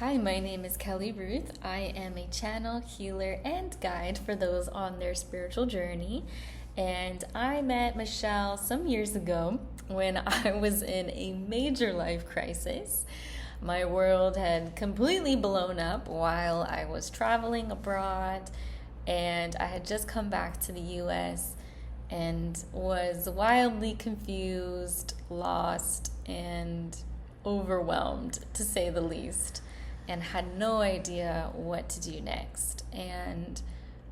Hi, my name is Kelly Routh. I am a channel, healer, and guide for those on their spiritual journey. And I met Michelle some years ago when I was in a major life crisis. My world had completely blown up while I was traveling abroad, and I had just come back to the US and was wildly confused, lost, and overwhelmed, to say the least, and had no idea what to do next. And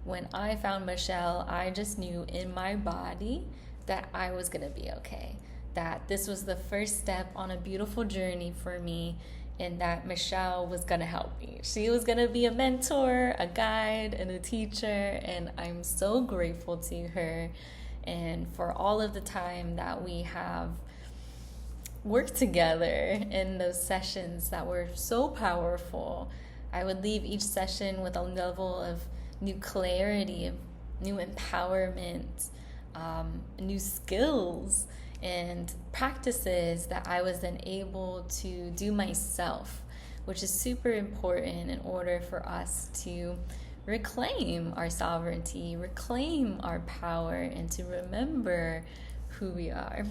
when I found Michelle, I just knew in my body that I was going to be okay. That this was the first step on a beautiful journey for me, and that Michelle was going to help me. She was going to be a mentor, a guide, and a teacher, and I'm so grateful to her and for all of the time that we have work together in those sessions that were so powerful. I would leave each session with a level of new clarity, of new empowerment, new skills and practices that I was then able to do myself, which is super important in order for us to reclaim our sovereignty, reclaim our power, and to remember who we are.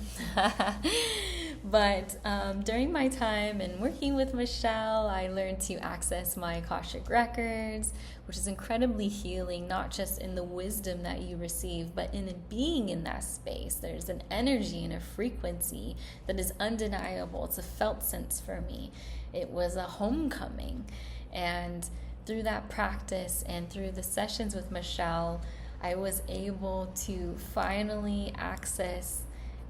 But during my time and working with Michelle, I learned to access my Akashic Records, which is incredibly healing, not just in the wisdom that you receive, but in being in that space. There's an energy and a frequency that is undeniable. It's a felt sense for me. It was a homecoming. And through that practice and through the sessions with Michelle, I was able to finally access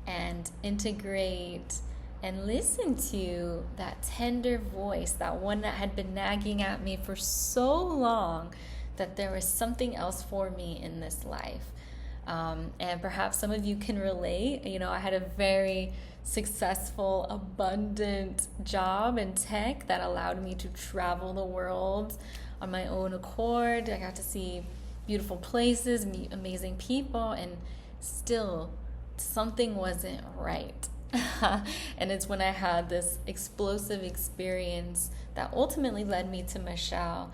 and integrate and listen to that tender voice, that one that had been nagging at me for so long that there was something else for me in this life. And perhaps some of you can relate. You know, I had a very successful, abundant job in tech that allowed me to travel the world on my own accord. I got to see beautiful places, meet amazing people, and still something wasn't right. And it's when I had this explosive experience that ultimately led me to Michelle,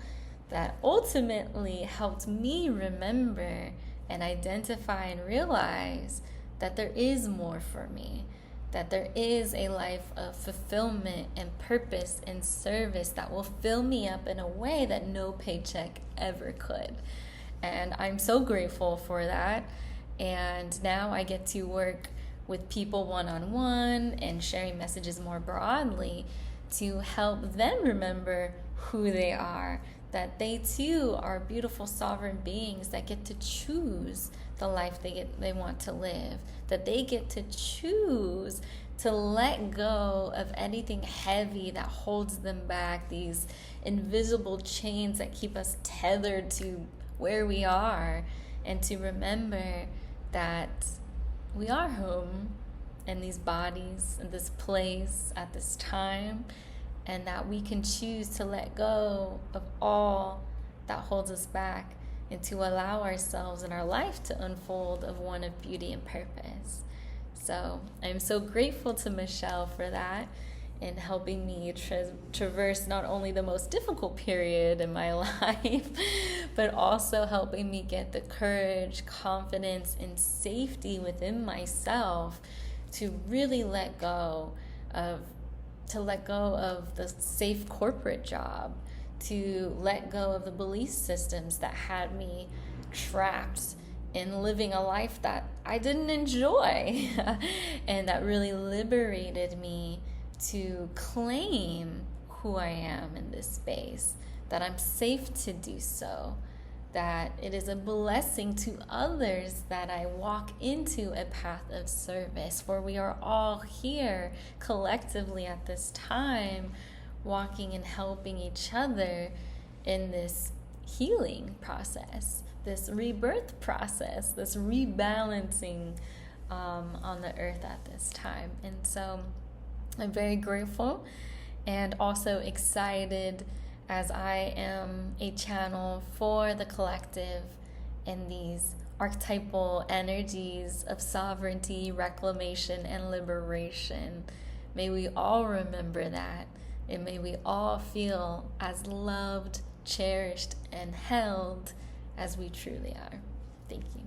that ultimately helped me remember and identify and realize that there is more for me, that there is a life of fulfillment and purpose and service that will fill me up in a way that no paycheck ever could. And I'm so grateful for that. And now I get to work with people one-on-one and sharing messages more broadly to help them remember who they are, that they too are beautiful sovereign beings that get to choose the life they want to live, that they get to choose to let go of anything heavy that holds them back, these invisible chains that keep us tethered to where we are, and to remember that we are home in these bodies, in this place, at this time, and that we can choose to let go of all that holds us back and to allow ourselves and our life to unfold of one of beauty and purpose. So I'm so grateful to Michelle for that, in helping me traverse not only the most difficult period in my life, but also helping me get the courage, confidence, and safety within myself to really let go of the safe corporate job, to let go of the belief systems that had me trapped in living a life that I didn't enjoy and that really liberated me to claim who I am in this space, that I'm safe to do so, that it is a blessing to others that I walk into a path of service, for we are all here collectively at this time, walking and helping each other in this healing process, this rebirth process, this rebalancing on the earth at this time. And so I'm very grateful and also excited, as I am a channel for the collective and these archetypal energies of sovereignty, reclamation, and liberation. May we all remember that And may we all feel as loved, cherished, and held as we truly are. Thank you.